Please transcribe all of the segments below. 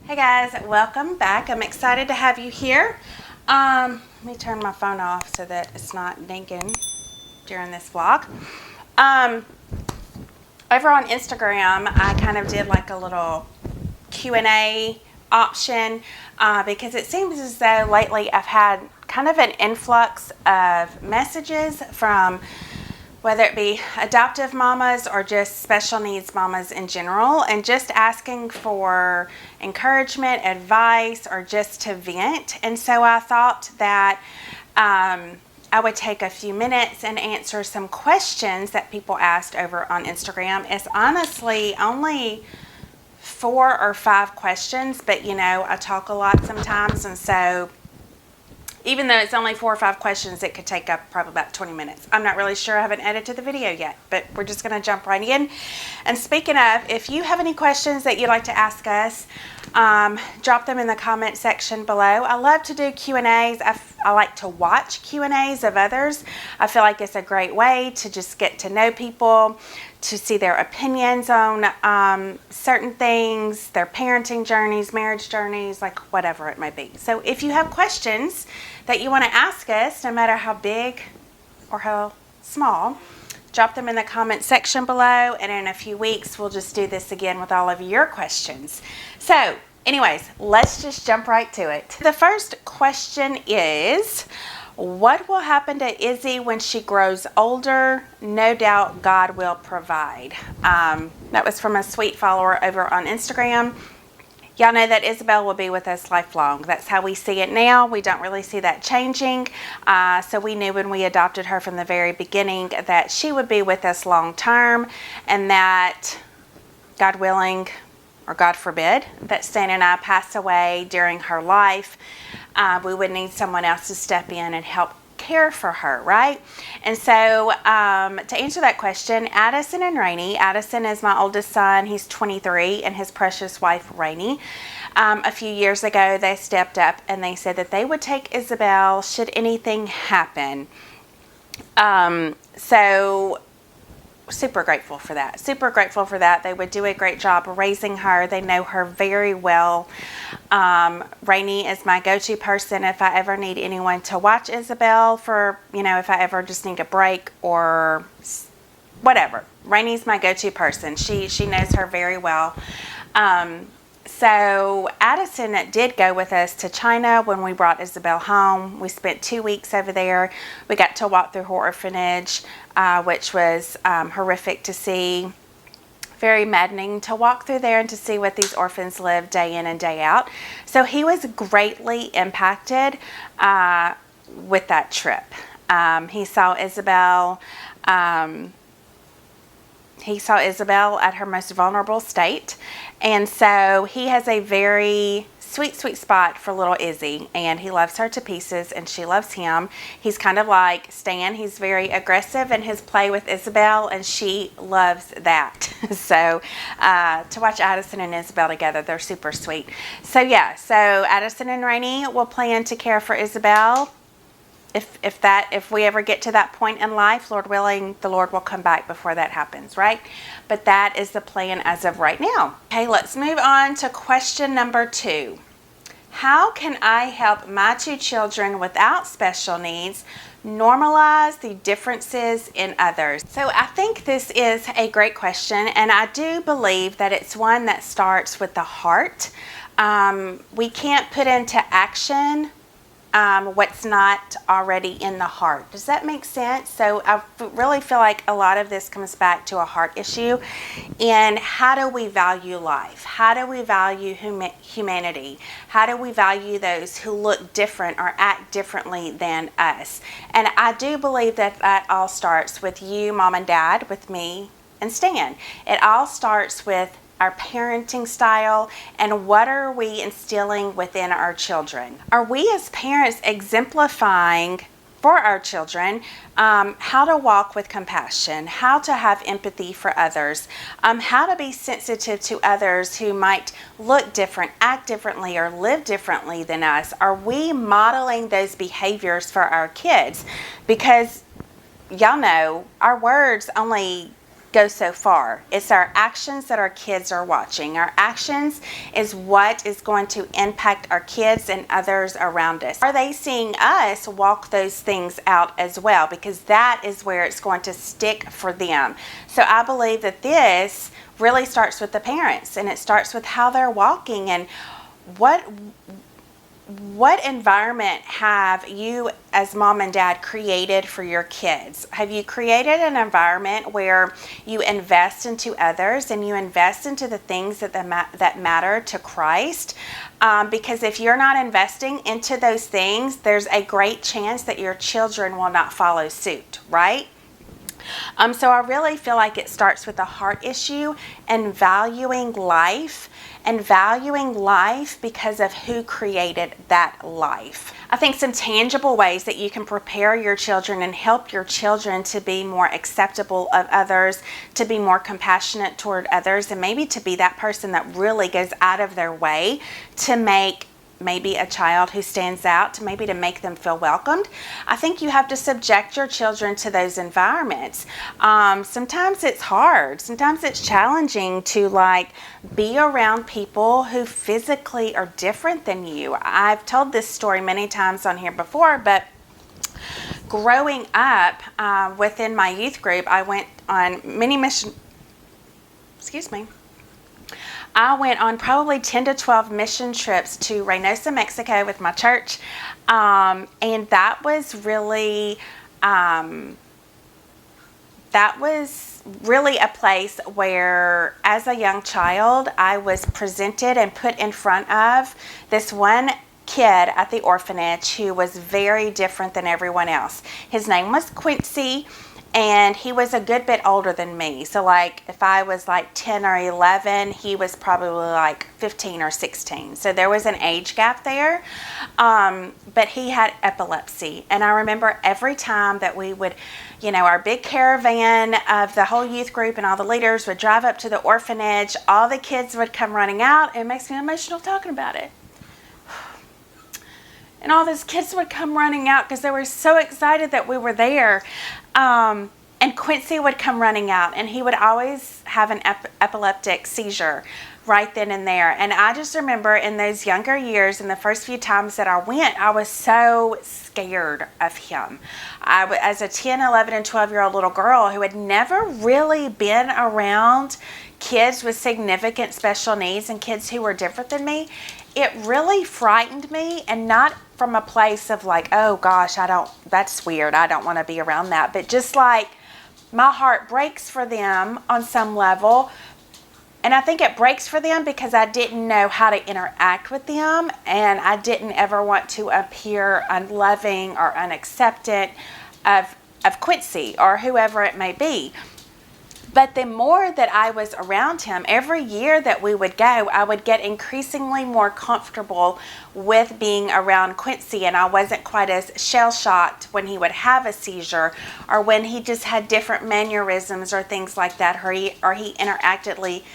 Hey guys, welcome back. I'm excited to have you here. Let me turn my phone off so that it's not dinging during this vlog. Over on Instagram, I kind of did like a little Q&A option because it seems as though lately I've had kind of an influx of messages from whether it be adoptive mamas or just special needs mamas in general, and just asking for encouragement, advice, or just to vent. And so I thought that I would take a few minutes and answer some questions that people asked over on Instagram. It's honestly only 4 or 5 questions, but you know, I talk a lot sometimes, and so even though it's only 4 or 5 questions, it could take up probably about 20 minutes. I'm not really sure. I haven't edited the video yet, but we're just going to jump right in. And speaking of, if you have any questions that you'd like to ask us, drop them in the comment section below. I love to do Q&As. I like to watch Q&As of others. I feel like it's a great way to just get to know people, to see their opinions on certain things, their parenting journeys, marriage journeys, like whatever it might be. So if you have questions that you want to ask us, no matter how big or how small, drop them in the comment section below, and in a few weeks we'll just do this again with all of your questions. So anyways, let's just jump right to it. The first question is, what will happen to Izzy when she grows older? No doubt God will provide. That was from a sweet follower over on Instagram. Y'all know that Isabel will be with us lifelong. That's how we see it now. We don't really see that changing. So we knew when we adopted her from the very beginning that she would be with us long term, and that God willing, or God forbid, that Stan and I pass away during her life, we would need someone else to step in and help care for her, right? And so to answer that question, Addison and Rainey, Addison is my oldest son, he's 23, and his precious wife Rainey, a few years ago they stepped up and they said that they would take Isabel should anything happen. So super grateful for that. Super grateful for that. They would do a great job raising her. They know her very well. Rainey is my go-to person if I ever need anyone to watch Isabel for, you know, if I ever just need a break or whatever. Rainey's my go-to person. She knows her very well. So Addison did go with us to China when we brought Isabel home. We spent 2 weeks over there. We got to walk through her orphanage, which was horrific to see. Very maddening to walk through there and to see what these orphans live day in and day out. So he was greatly impacted with that trip. He saw Isabel. He saw Isabel at her most vulnerable state, and so he has a very sweet spot for little Izzy, and he loves her to pieces, and she loves him. He's kind of like Stan. He's very aggressive in his play with Isabel, and she loves that. So to watch Addison and Isabel together, they're super sweet. So yeah, so Addison and Rainey will plan to care for Isabel. If we ever get to that point in life, Lord willing, the Lord will come back before that happens, right? But that is the plan as of right now. Okay, let's move on to question number 2. How can I help my 2 children without special needs normalize the differences in others? So I think this is a great question, and I do believe that it's one that starts with the heart. We can't put into action what's not already in the heart. Does that make sense? So I really feel like a lot of this comes back to a heart issue. And how do we value life? How do we value humanity? How do we value those who look different or act differently than us? And I do believe that that all starts with you, Mom and Dad, with me and Stan. It all starts with our parenting style, and what are we instilling within our children? Are we as parents exemplifying for our children how to walk with compassion, how to have empathy for others, how to be sensitive to others who might look different, act differently, or live differently than us? Are we modeling those behaviors for our kids? Because y'all know our words only go so far. It's our actions that our kids are watching. Our actions is what is going to impact our kids and others around us. Are they seeing us walk those things out as well? Because that is where it's going to stick for them. So I believe that this really starts with the parents, and it starts with how they're walking, and what environment have you as mom and dad created for your kids? Have you created an environment where you invest into others and you invest into the things that matter to Christ? Because if you're not investing into those things, there's a great chance that your children will not follow suit, right? So I really feel like it starts with a heart issue and valuing life because of who created that life. I think some tangible ways that you can prepare your children and help your children to be more acceptable of others, to be more compassionate toward others, and maybe to be that person that really goes out of their way to make maybe a child who stands out, to make them feel welcomed. I think you have to subject your children to those environments. Sometimes it's hard. Sometimes it's challenging to be around people who physically are different than you. I've told this story many times on here before, but growing up within my youth group, I went on many I went on probably 10 to 12 mission trips to Reynosa, Mexico with my church. And that was really a place where, as a young child, I was presented and put in front of this one kid at the orphanage who was very different than everyone else. His name was Quincy, and he was a good bit older than me. So if I was 10 or 11, he was probably 15 or 16. So there was an age gap there. But he had epilepsy. And I remember every time that we would, our big caravan of the whole youth group and all the leaders would drive up to the orphanage, all the kids would come running out. It makes me emotional talking about it. And all those kids would come running out because they were so excited that we were there. And Quincy would come running out, and he would always have an epileptic seizure right then and there. And I just remember in those younger years, in the first few times that I went, I was so scared of him. As a 10, 11, and 12-year-old little girl who had never really been around kids with significant special needs and kids who were different than me, it really frightened me, and not from a place of oh gosh, that's weird, I don't want to be around that, but just my heart breaks for them on some level. And I think it breaks for them because I didn't know how to interact with them, and I didn't ever want to appear unloving or unaccepting of Quincy or whoever it may be. But the more that I was around him, every year that we would go, I would get increasingly more comfortable with being around Quincy, and I wasn't quite as shell-shocked when he would have a seizure or when he just had different mannerisms or things like that, or he interacted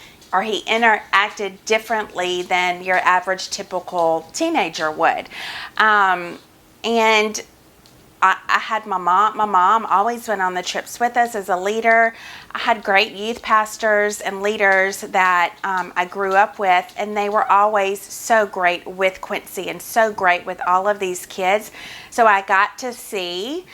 differently than your average typical teenager would. And I had my mom always went on the trips with us as a leader. I had great youth pastors and leaders that I grew up with, and they were always so great with Quincy and so great with all of these kids. So I got to see,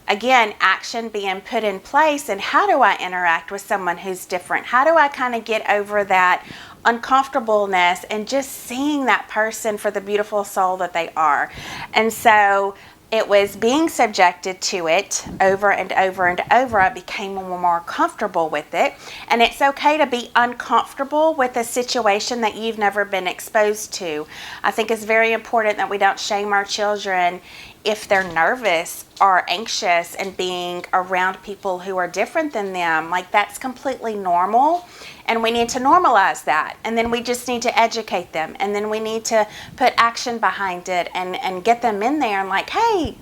again, action being put in place, and how do I interact with someone who's different? How do I kind of get over that uncomfortableness and just seeing that person for the beautiful soul that they are? And so it was being subjected to it over and over and over. I became more comfortable with it. And it's okay to be uncomfortable with a situation that you've never been exposed to. I think it's very important that we don't shame our children if they're nervous or anxious and being around people who are different than them. That's completely normal. And we need to normalize that. And then we just need to educate them. And then we need to put action behind it and get them in there and hey,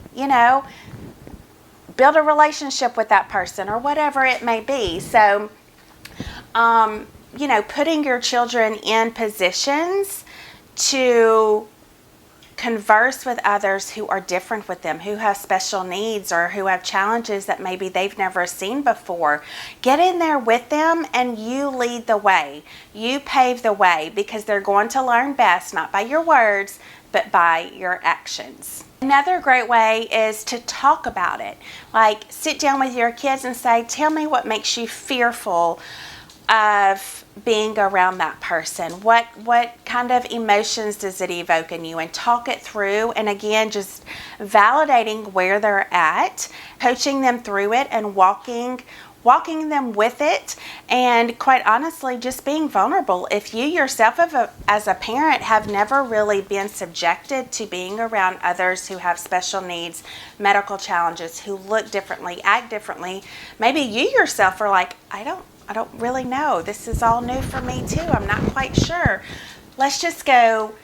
build a relationship with that person or whatever it may be. So, putting your children in positions to converse with others who are different with them, who have special needs or who have challenges that maybe they've never seen before. Get in there with them and you lead the way. You pave the way, because they're going to learn best not by your words, but by your actions. Another great way is to talk about it. Like, sit down with your kids and say, tell me what makes you fearful of being around that person. What kind of emotions does it evoke in you? And talk it through. And again, just validating where they're at, coaching them through it, and walking them with it, and quite honestly, just being vulnerable. If you yourself as a parent have never really been subjected to being around others who have special needs, medical challenges, who look differently, act differently, maybe you yourself are like, I don't really know. This is all new for me too. I'm not quite sure. Let's just go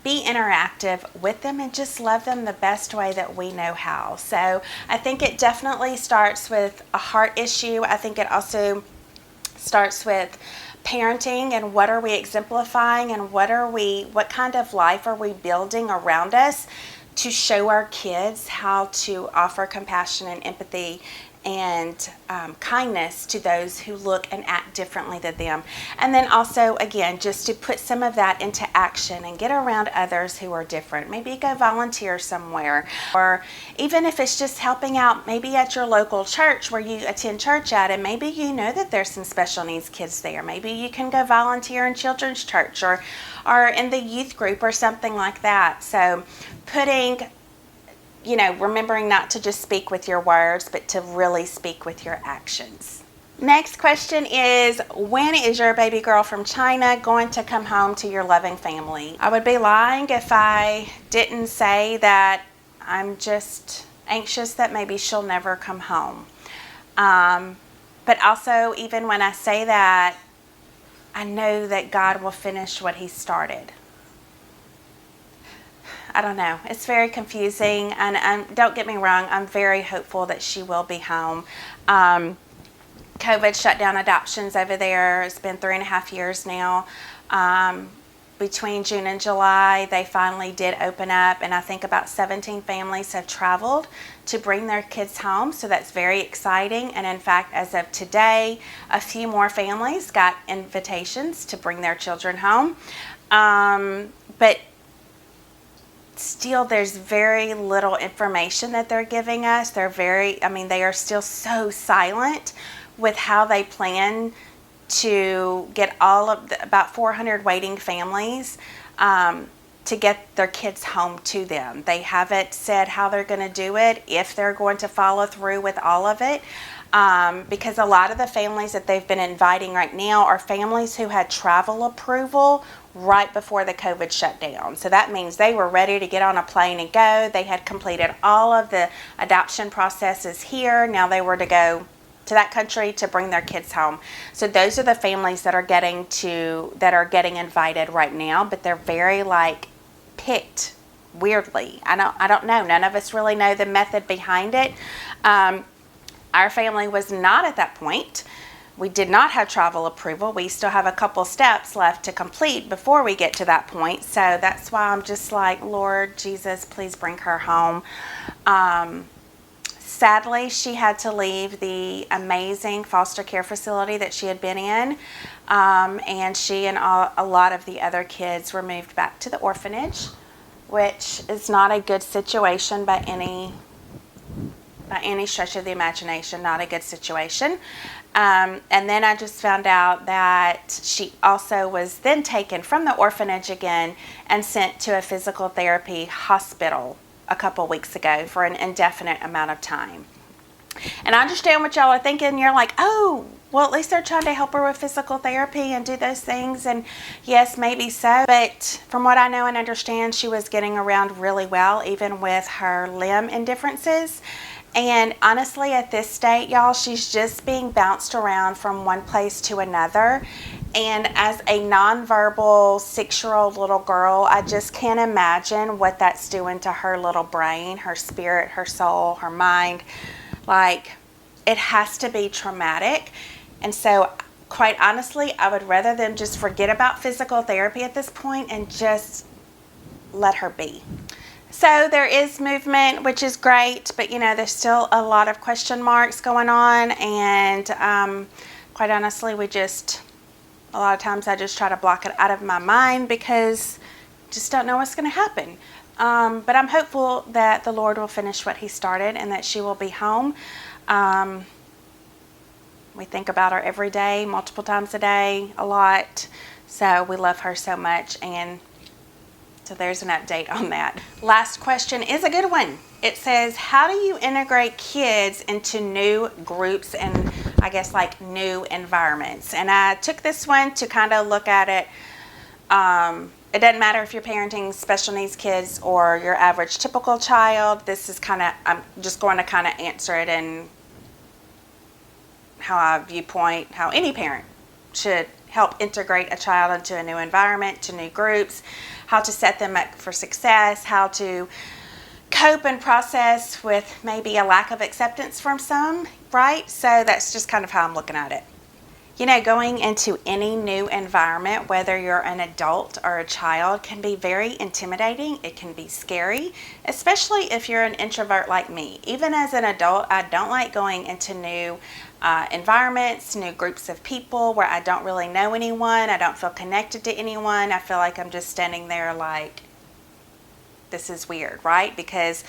be interactive with them and just love them the best way that we know how. So I think it definitely starts with a heart issue. I think it also starts with parenting, and what are we exemplifying, and what kind of life are we building around us to show our kids how to offer compassion and empathy and kindness to those who look and act differently than them. And then also, again, just to put some of that into action and get around others who are different. Maybe go volunteer somewhere, or even if it's just helping out maybe at your local church where you attend church at, and maybe you know that there's some special needs kids there. Maybe you can go volunteer in children's church or in the youth group or something like that. So remembering not to just speak with your words, but to really speak with your actions. Next question is, when is your baby girl from China going to come home to your loving family? I would be lying if I didn't say that I'm just anxious that maybe she'll never come home. But also, even when I say that, I know that God will finish what He started. I don't know. It's very confusing, and don't get me wrong, I'm very hopeful that she will be home. COVID shut down adoptions over there. It's been 3.5 years now. Between June and July, they finally did open up, and I think about 17 families have traveled to bring their kids home, so that's very exciting. And in fact, as of today, a few more families got invitations to bring their children home. But still, there's very little information that they're giving us. They are still so silent with how they plan to get about 400 waiting families to get their kids home to them. They haven't said how they're going to do it, if they're going to follow through with all of it, because a lot of the families that they've been inviting right now are families who had travel approval right before the COVID shutdown. So that means they were ready to get on a plane and go. They had completed all of the adoption processes here. Now they were to go to that country to bring their kids home. So those are the families that are getting invited right now, but they're very picked weirdly. I don't know. None of us really know the method behind it. Our family was not at that point. We did not have travel approval. We still have a couple steps left to complete before we get to that point. So that's why I'm just like, Lord Jesus, please bring her home. Sadly, she had to leave the amazing foster care facility that she had been in, and she and a lot of the other kids were moved back to the orphanage, which is not a good situation by any stretch of the imagination, not a good situation. And then I just found out that she also was then taken from the orphanage again and sent to a physical therapy hospital a couple weeks ago for an indefinite amount of time. And I understand what y'all are thinking. You're like, oh, well, at least they're trying to help her with physical therapy and do those things. And yes, maybe so. But from what I know and understand, she was getting around really well, even with her limb indifferences. And honestly, at this state, y'all, she's just being bounced around from one place to another. And as a nonverbal 6-year-old little girl, I just can't imagine what that's doing to her little brain, her spirit, her soul, her mind. It has to be traumatic. And so, quite honestly, I would rather them just forget about physical therapy at this point and just let her be. So there is movement, which is great, but there's still a lot of question marks going on, and quite honestly, a lot of times I just try to block it out of my mind because I just don't know what's going to happen. But I'm hopeful that the Lord will finish what He started and that she will be home. We think about her every day, multiple times a day, a lot. So we love her so much, and so there's an update on that. Last question is a good one. It says, how do you integrate kids into new groups and I guess like new environments? And I took this one to kind of look at it. It doesn't matter if you're parenting special needs kids or your average typical child. This is I'm just going to kind of answer it in how any parent should help integrate a child into a new environment, to new groups, how to set them up for success, how to cope and process with maybe a lack of acceptance from some, right? So that's just kind of how I'm looking at it. Going into any new environment, whether you're an adult or a child, can be very intimidating. It can be scary, especially if you're an introvert like me. Even as an adult, I don't like going into new environments, new groups of people where I don't really know anyone. I don't feel connected to anyone. I feel like I'm just standing there like, this is weird, right? Because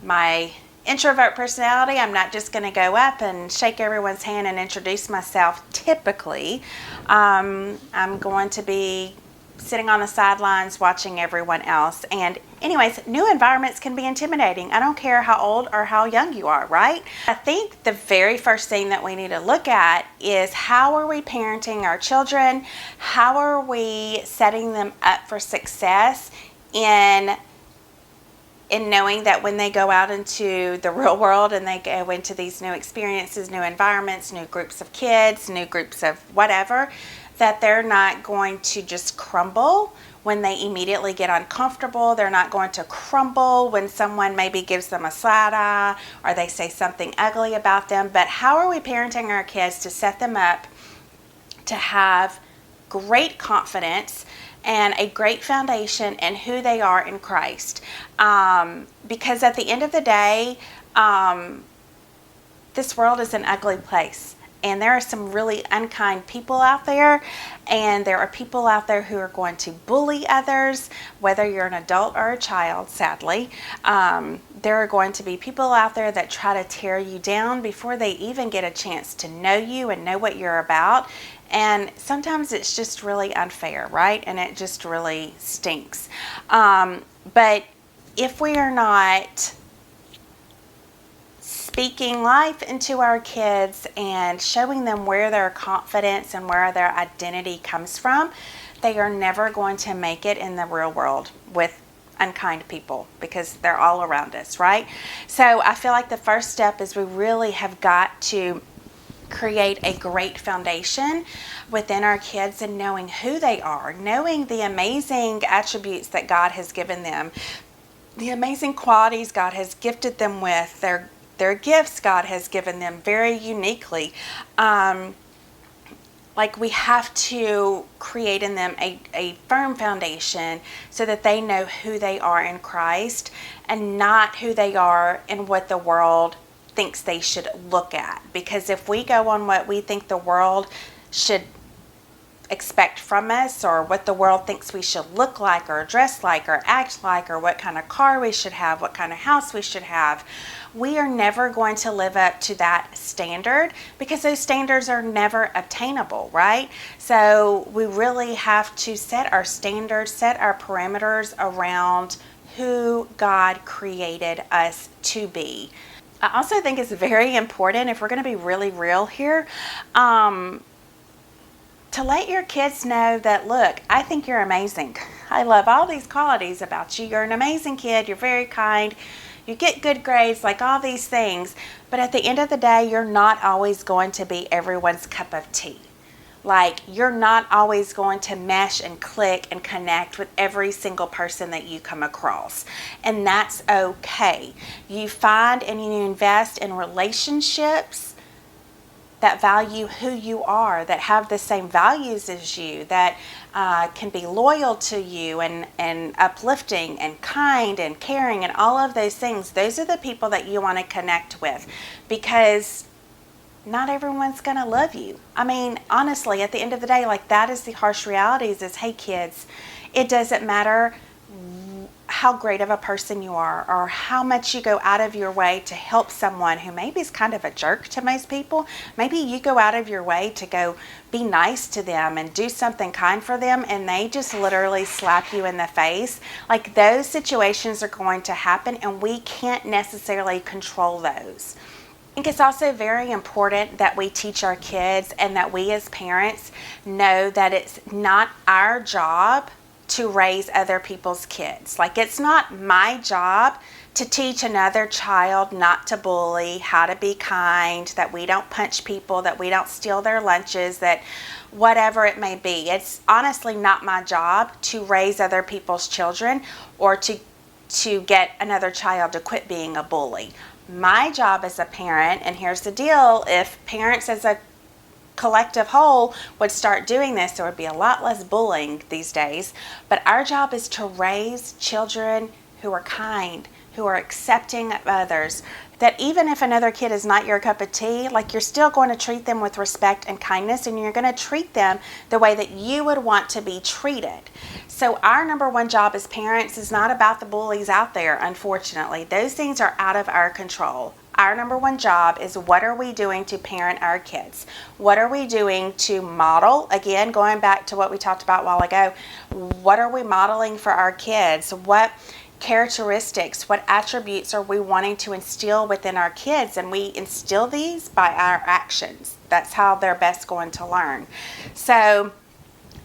my introvert personality, I'm not just going to go up and shake everyone's hand and introduce myself typically. I'm going to be sitting on the sidelines watching everyone else. And anyways, new environments can be intimidating. I don't care how old or how young you are, right? I think the very first thing that we need to look at is, how are we parenting our children? How are we setting them up for success in knowing that when they go out into the real world and they go into these new experiences, new environments, new groups of kids, new groups of whatever, that they're not going to just crumble when they immediately get uncomfortable. They're not going to crumble when someone maybe gives them a side eye or they say something ugly about them. But how are we parenting our kids to set them up to have great confidence and a great foundation in who they are in Christ? Because at the end of the day, this world is an ugly place. And there are some really unkind people out there. And there are people out there who are going to bully others, whether you're an adult or a child, sadly. There are going to be people out there that try to tear you down before they even get a chance to know you and know what you're about. And sometimes it's just really unfair, right? And it just really stinks. But if we are not speaking life into our kids and showing them where their confidence and where their identity comes from, they are never going to make it in the real world with unkind people, because they're all around us, right? So I feel like the first step is we really have got to create a great foundation within our kids and knowing who they are, knowing the amazing attributes that God has given them, the amazing qualities God has gifted them with, their gifts God has given them very uniquely. Like, we have to create in them a firm foundation so that they know who they are in Christ and not who they are in what the world thinks they should look at. Because if we go on what we think the world should expect from us, or what the world thinks we should look like or dress like or act like, or what kind of car we should have, what kind of house we should have, we are never going to live up to that standard, because those standards are never obtainable, right? So we really have to set our standards, set our parameters around who God created us to be. I also think it's very important, if we're going to be really real here, to let your kids know that, look, I think you're amazing. I love all these qualities about you. You're an amazing kid. You're very kind. You get good grades, like all these things. But at the end of the day, you're not always going to be everyone's cup of tea. Like, you're not always going to mesh and click and connect with every single person that you come across. And that's okay. You find and you invest in relationships that value who you are, that have the same values as you, that can be loyal to you and uplifting and kind and caring and all of those things. Those are the people that you want to connect with, because not everyone's going to love you. I mean, honestly, at the end of the day, like, that is the harsh realities is, hey kids, it doesn't matter how great of a person you are or how much you go out of your way to help someone who maybe is kind of a jerk to most people. Maybe you go out of your way to go be nice to them and do something kind for them, and they just literally slap you in the face. Like, those situations are going to happen, and we can't necessarily control those. I think it's also very important that we teach our kids and that we as parents know that it's not our job to raise other people's kids. Like, it's not my job to teach another child not to bully, how to be kind, that we don't punch people, that we don't steal their lunches, that whatever it may be. It's honestly not my job to raise other people's children or to get another child to quit being a bully. My job as a parent, and here's the deal, if parents as a collective whole would start doing this, there would be a lot less bullying these days. But our job is to raise children who are kind, who are accepting of others, that even if another kid is not your cup of tea, like, you're still going to treat them with respect and kindness, and you're going to treat them the way that you would want to be treated. So our number one job as parents is not about the bullies out there, unfortunately. Those things are out of our control. Our number one job is, what are we doing to parent our kids? What are we doing to model? Again, going back to what we talked about a while ago, what are we modeling for our kids? What characteristics, what attributes are we wanting to instill within our kids? And we instill these by our actions. That's how they're best going to learn. So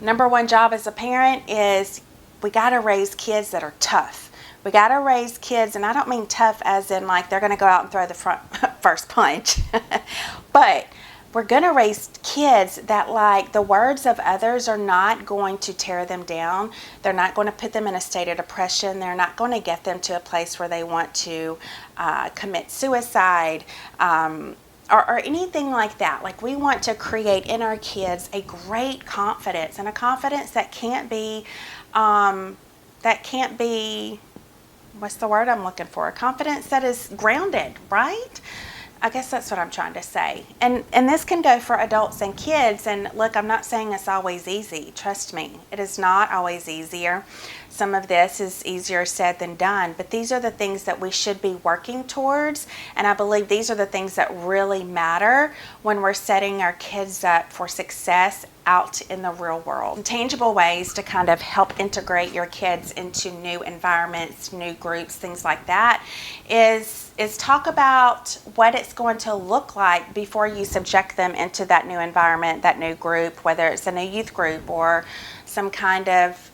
number one job as a parent is, we got to raise kids that are tough. We got to raise kids, and I don't mean tough as in like they're going to go out and throw the first punch, but we're going to raise kids that, like, the words of others are not going to tear them down. They're not going to put them in a state of depression. They're not going to get them to a place where they want to commit suicide or anything like that. Like, we want to create in our kids a great confidence, and a confidence that can't be, what's the word I'm looking for? A confidence that is grounded, right? I guess that's what I'm trying to say. And this can go for adults and kids. And look, I'm not saying it's always easy. Trust me, it is not always easier. Some of this is easier said than done, but these are the things that we should be working towards. And I believe these are the things that really matter when we're setting our kids up for success out in the real world. Tangible ways to kind of help integrate your kids into new environments, new groups, things like that, is talk about what it's going to look like before you subject them into that new environment, that new group, whether it's a new youth group or some kind of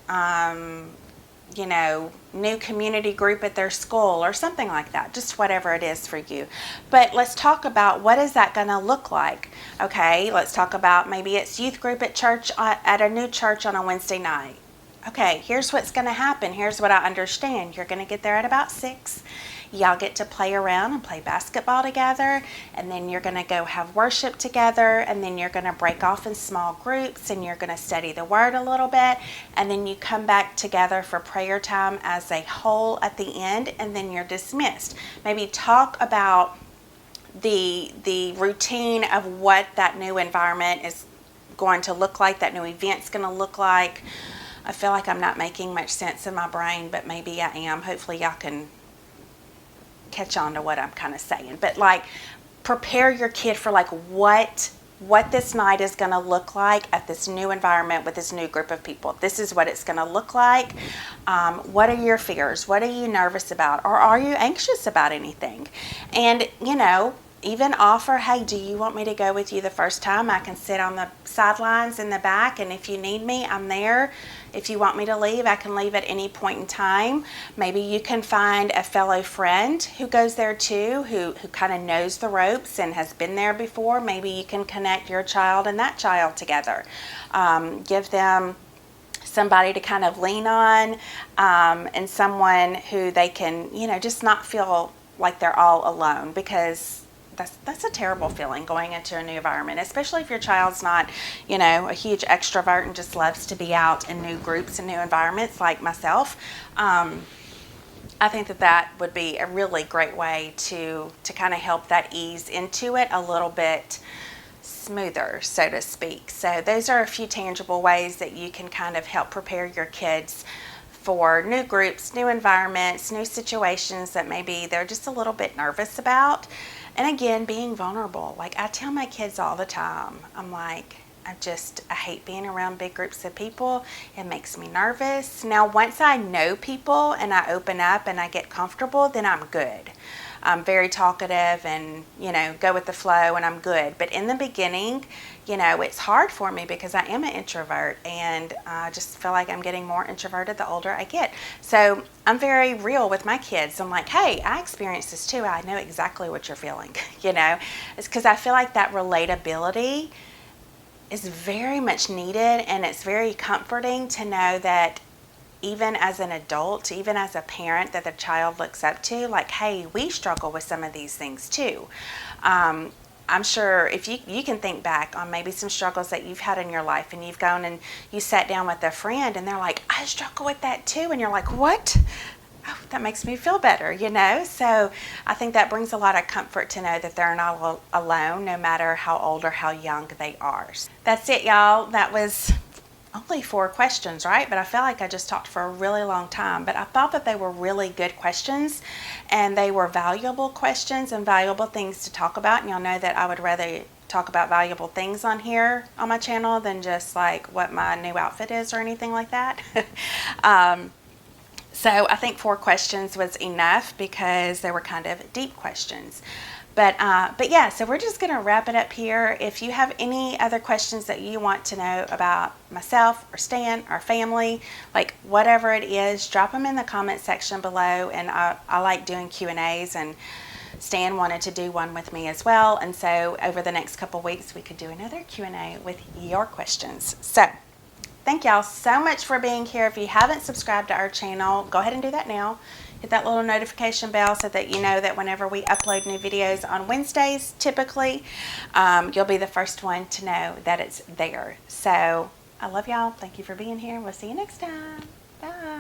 new community group at their school or something like that, just whatever it is for you. But let's talk about, what is that going to look like? Okay, let's talk about, maybe it's youth group at church, at a new church on a Wednesday night. Okay, here's what's going to happen. Here's what I understand. You're going to get there at about 6. Y'all get to play around and play basketball together, and then you're going to go have worship together, and then you're going to break off in small groups, and you're going to study the word a little bit, and then you come back together for prayer time as a whole at the end, and then you're dismissed. Maybe talk about the routine of what that new environment is going to look like, that new event's going to look like. I feel like I'm not making much sense in my brain, but maybe I am. Hopefully y'all can catch on to what I'm kind of saying. But like, prepare your kid for like what this night is going to look like at this new environment with this new group of people. This is what it's going to look like. What are your fears? What are you nervous about? Or are you anxious about anything? And, even offer, hey, do you want me to go with you the first time? I can sit on the sidelines in the back, and if you need me, I'm there. If you want me to leave, I can leave at any point in time. Maybe you can find a fellow friend who goes there too, who kind of knows the ropes and has been there before. Maybe you can connect your child and that child together. Give them somebody to kind of lean on, and someone who they can, just not feel like they're all alone, because that's a terrible feeling going into a new environment, especially if your child's not, you know, a huge extrovert and just loves to be out in new groups and new environments like myself. I think that would be a really great way to kind of help that ease into it a little bit smoother, so to speak. So those are a few tangible ways that you can kind of help prepare your kids for new groups, new environments, new situations that maybe they're just a little bit nervous about. And again, being vulnerable. Like I tell my kids all the time, I'm like, I hate being around big groups of people. It makes me nervous. Now, once I know people and I open up and I get comfortable, then I'm good. I'm very talkative and, you know, go with the flow and I'm good. But in the beginning, you know, it's hard for me because I am an introvert and I just feel like I'm getting more introverted the older I get. So I'm very real with my kids. I'm like, hey, I experienced this too. I know exactly what you're feeling, you know. It's because I feel like that relatability is very much needed, and it's very comforting to know that even as an adult, even as a parent that the child looks up to, like, hey, we struggle with some of these things too. I'm sure if you can think back on maybe some struggles that you've had in your life and you've gone and you sat down with a friend and they're like, I struggle with that too. And you're like, what? Oh, that makes me feel better, you know? So I think that brings a lot of comfort to know that they're not alone, no matter how old or how young they are. That's it, y'all. That was only 4 questions, right? But I feel like I just talked for a really long time. But I thought that they were really good questions, and they were valuable questions and valuable things to talk about. And y'all know that I would rather talk about valuable things on here on my channel than just like what my new outfit is or anything like that. So I think 4 questions was enough because they were kind of deep questions. But yeah, so we're just going to wrap it up here. If you have any other questions that you want to know about myself or Stan, our family, like whatever it is, drop them in the comment section below. And I like doing Q&As, and Stan wanted to do one with me as well. And so over the next couple weeks, we could do another Q&A with your questions. So thank y'all so much for being here. If you haven't subscribed to our channel, go ahead and do that now. Hit that little notification bell so that you know that whenever we upload new videos on Wednesdays, typically, you'll be the first one to know that it's there. So I love y'all. Thank you for being here. We'll see you next time. Bye.